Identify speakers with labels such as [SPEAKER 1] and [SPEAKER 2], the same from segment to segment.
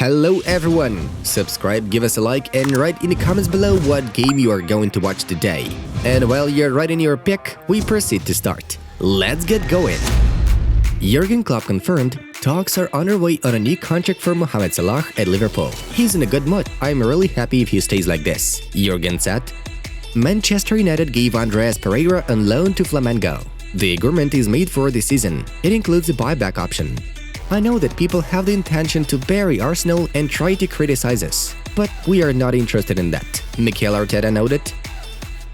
[SPEAKER 1] Hello everyone! Subscribe, give us a like, and write in the comments below what game you are going to watch today. And while you're writing your pick, we proceed to start. Let's get going! Jurgen Klopp confirmed talks are underway on a new contract for Mohamed Salah at Liverpool. He's in a good mood. I'm really happy if he stays like this, Jurgen said. Manchester United gave Andreas Pereira on loan to Flamengo. The agreement is made for this season. It includes a buyback option. I know that people have the intention to bury Arsenal and try to criticize us, but we are not interested in that, Mikel Arteta noted.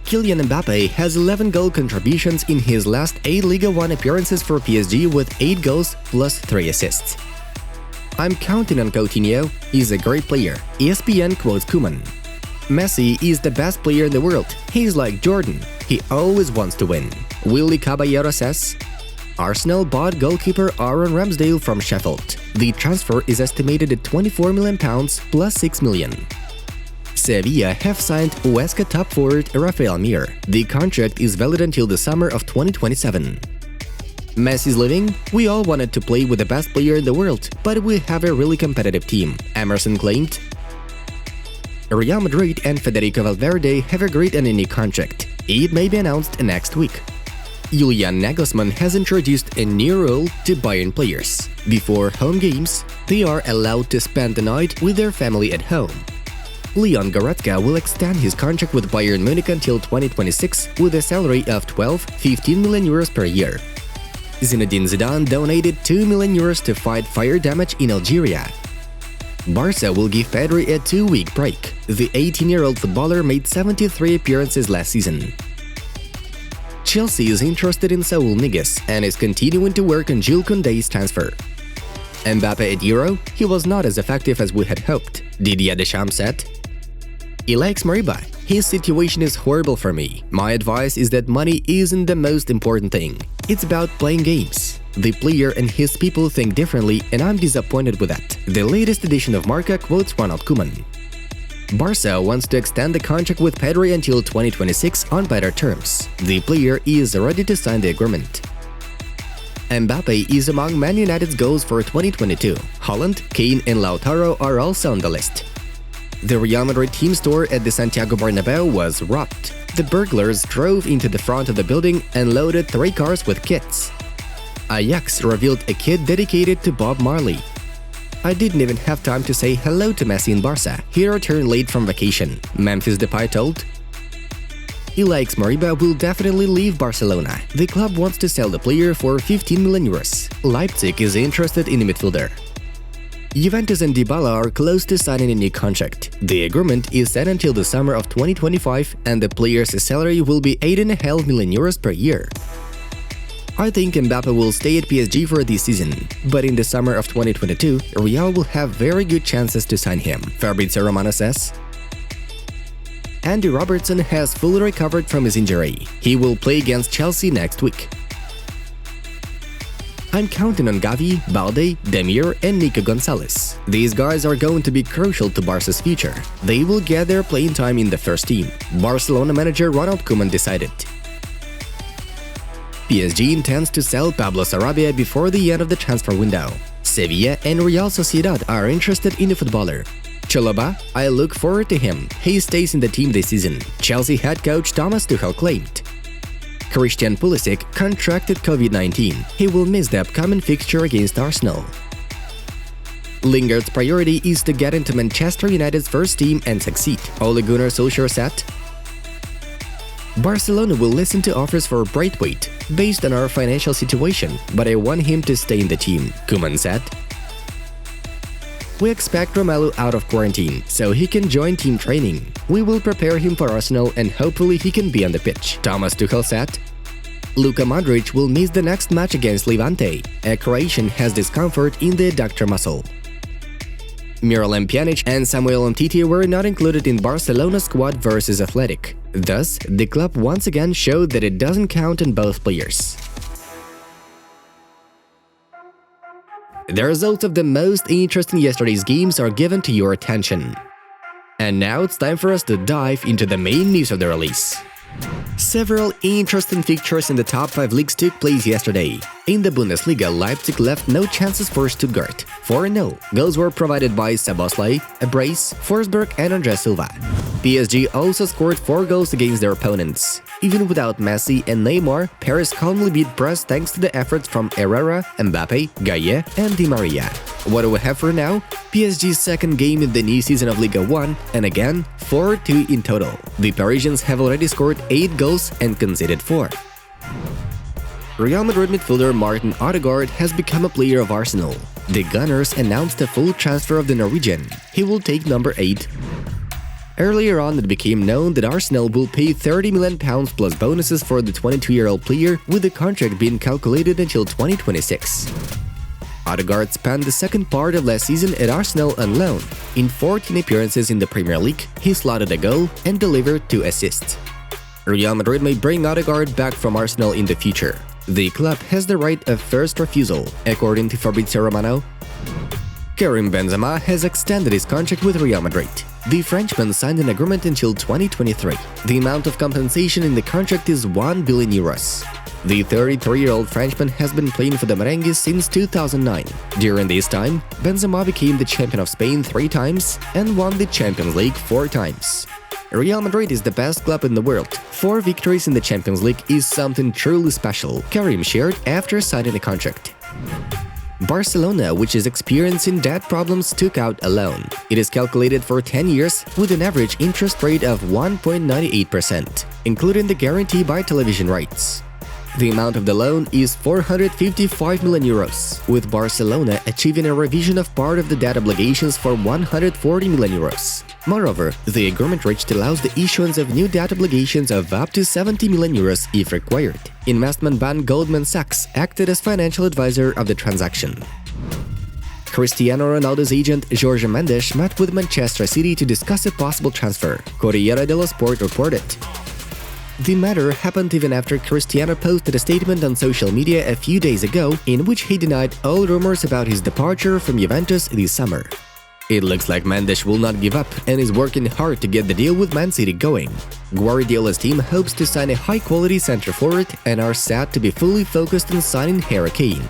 [SPEAKER 1] Kylian Mbappe has 11 goal contributions in his last 8 Ligue 1 appearances for PSG with 8 goals plus 3 assists. I'm counting on Coutinho, he's a great player, ESPN quotes Koeman. Messi is the best player in the world, he's like Jordan, he always wants to win. Willy Caballero says, Arsenal bought goalkeeper Aaron Ramsdale from Sheffield. The transfer is estimated at £24 million plus $6 million. Sevilla have signed Huesca top forward Rafael Mir. The contract is valid until the summer of 2027. Messi's leaving? We all wanted to play with the best player in the world, but we have a really competitive team, Emerson claimed. Real Madrid and Federico Valverde have agreed on a new contract. It may be announced next week. Julian Nagelsmann has introduced a new rule to Bayern players. Before home games, they are allowed to spend the night with their family at home. Leon Goretzka will extend his contract with Bayern Munich until 2026 with a salary of 15 million euros per year. Zinedine Zidane donated 2 million euros to fight fire damage in Algeria. Barça will give Pedri a 2-week break. The 18-year-old footballer made 73 appearances last season. Chelsea is interested in Saul Niguez and is continuing to work on Jules Koundé's transfer. Mbappe at Euro? He was not as effective as we had hoped, Didier Deschamps said. He likes Mariba. His situation is horrible for me. My advice is that money isn't the most important thing. It's about playing games. The player and his people think differently and I'm disappointed with that. The latest edition of Marca quotes Ronald Koeman. Barça wants to extend the contract with Pedri until 2026 on better terms. The player is ready to sign the agreement. Mbappe is among Man United's goals for 2022. Haaland, Kane and Lautaro are also on the list. The Real Madrid team store at the Santiago Bernabeu was robbed. The burglars drove into the front of the building and loaded 3 cars with kits. Ajax revealed a kit dedicated to Bob Marley. I didn't even have time to say hello to Messi in Barça. He returned late from vacation, Memphis Depay told. Alex Mariba will definitely leave Barcelona. The club wants to sell the player for 15 million euros. Leipzig is interested in the midfielder. Juventus and Dybala are close to signing a new contract. The agreement is set until the summer of 2025 and the player's salary will be 8.5 million euros per year. I think Mbappe will stay at PSG for this season, but in the summer of 2022, Real will have very good chances to sign him, Fabrizio Romano says. Andy Robertson has fully recovered from his injury. He will play against Chelsea next week. I'm counting on Gavi, Balde, Demir and Nico Gonzalez. These guys are going to be crucial to Barca's future. They will get their playing time in the first team, Barcelona manager Ronald Koeman decided. PSG intends to sell Pablo Sarabia before the end of the transfer window. Sevilla and Real Sociedad are interested in the footballer. Chalobah, I look forward to him. He stays in the team this season, Chelsea head coach Thomas Tuchel claimed. Christian Pulisic contracted COVID-19. He will miss the upcoming fixture against Arsenal. Lingard's priority is to get into Manchester United's first team and succeed, Ole Gunnar Solskjaer said. Barcelona will listen to offers for Braithwaite based on our financial situation, but I want him to stay in the team, Koeman said. We expect Romelu out of quarantine, so he can join team training. We will prepare him for Arsenal and hopefully he can be on the pitch, Thomas Tuchel said. Luka Modric will miss the next match against Levante. A Croatian has discomfort in the adductor muscle. Miralem Pjanic and Samuel Umtiti were not included in Barcelona's squad versus Athletic. Thus, the club once again showed that it doesn't count on both players. The results of the most interesting yesterday's games are given to your attention. And now it's time for us to dive into the main news of the release. Several interesting fixtures in the top 5 leagues took place yesterday. In the Bundesliga, Leipzig left no chances for Stuttgart, 4-0. Goals were provided by Szoboszlai, Brest, Forsberg and André Silva. PSG also scored 4 goals against their opponents. Even without Messi and Neymar, Paris calmly beat Brest thanks to the efforts from Herrera, Mbappe, Gaillet and Di Maria. What do we have for now? PSG's second game in the new season of Liga 1, and again, 4-2 in total. The Parisians have already scored 8 goals and conceded 4. Real Madrid midfielder Martin Odegaard has become a player of Arsenal. The Gunners announced a full transfer of the Norwegian. He will take number 8. Earlier on, it became known that Arsenal will pay £30 million plus bonuses for the 22-year-old player, with the contract being calculated until 2026. Odegaard spent the second part of last season at Arsenal on loan. In 14 appearances in the Premier League, he slotted a goal and delivered 2 assists. Real Madrid may bring Odegaard back from Arsenal in the future. The club has the right of first refusal, according to Fabrizio Romano. Karim Benzema has extended his contract with Real Madrid. The Frenchman signed an agreement until 2023. The amount of compensation in the contract is €1 billion. The 33-year-old Frenchman has been playing for the Merengues since 2009. During this time, Benzema became the champion of Spain 3 times and won the Champions League 4 times. Real Madrid is the best club in the world. 4 victories in the Champions League is something truly special, Karim shared after signing a contract. Barcelona, which is experiencing debt problems, took out a loan. It is calculated for 10 years with an average interest rate of 1.98%, including the guarantee by television rights. The amount of the loan is €455 million, with Barcelona achieving a revision of part of the debt obligations for €140 million. Moreover, the agreement reached allows the issuance of new debt obligations of up to €70 million if required. Investment bank Goldman Sachs acted as financial advisor of the transaction. Cristiano Ronaldo's agent Jorge Mendes met with Manchester City to discuss a possible transfer, Corriere dello Sport reported. The matter happened even after Cristiano posted a statement on social media a few days ago in which he denied all rumors about his departure from Juventus this summer. It looks like Mendes will not give up and is working hard to get the deal with Man City going. Guardiola's team hopes to sign a high-quality center forward and are set to be fully focused on signing Harry Kane.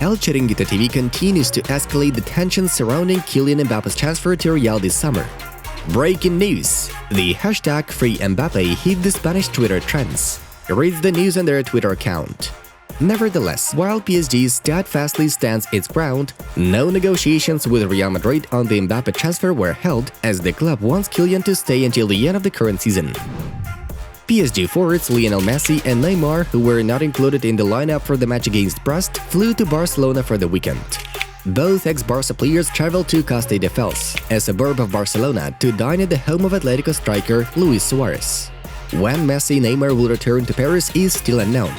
[SPEAKER 1] El Chiringuito TV continues to escalate the tensions surrounding Kylian Mbappe's transfer to Real this summer. Breaking news! The hashtag #FreeMbappe hit the Spanish Twitter trends. Reads the news on their Twitter account. Nevertheless, while PSG steadfastly stands its ground, no negotiations with Real Madrid on the Mbappe transfer were held, as the club wants Kylian to stay until the end of the current season. PSG forwards Lionel Messi and Neymar, who were not included in the lineup for the match against Brest, flew to Barcelona for the weekend. Both ex-Barça players traveled to Castelldefels, a suburb of Barcelona, to dine at the home of Atletico striker Luis Suarez. When Messi and Neymar will return to Paris is still unknown.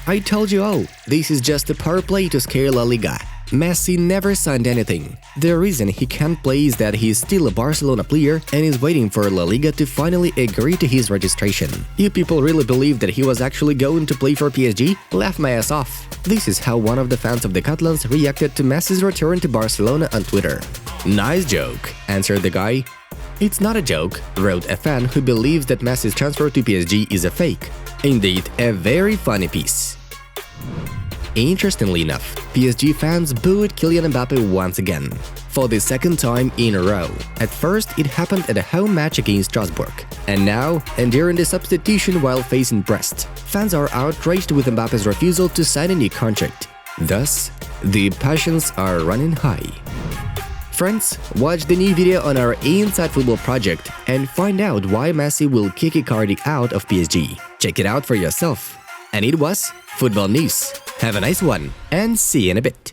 [SPEAKER 1] I told you all, this is just a power play to scare La Liga. Messi never signed anything. The reason he can't play is that he is still a Barcelona player and is waiting for La Liga to finally agree to his registration. You people really believe that he was actually going to play for PSG? Laugh my ass off. This is how one of the fans of the Catalans reacted to Messi's return to Barcelona on Twitter. Nice joke, answered the guy. It's not a joke, wrote a fan who believes that Messi's transfer to PSG is a fake. Indeed, a very funny piece. Interestingly enough, PSG fans booed Kylian Mbappe once again, for the second time in a row. At first, it happened at a home match against Strasbourg, and now, during the substitution while facing Brest, fans are outraged with Mbappe's refusal to sign a new contract. Thus, the passions are running high. Friends, watch the new video on our Inside Football project and find out why Messi will kick Icardi out of PSG. Check it out for yourself. And it was Football News. Have a nice one, and see you in a bit.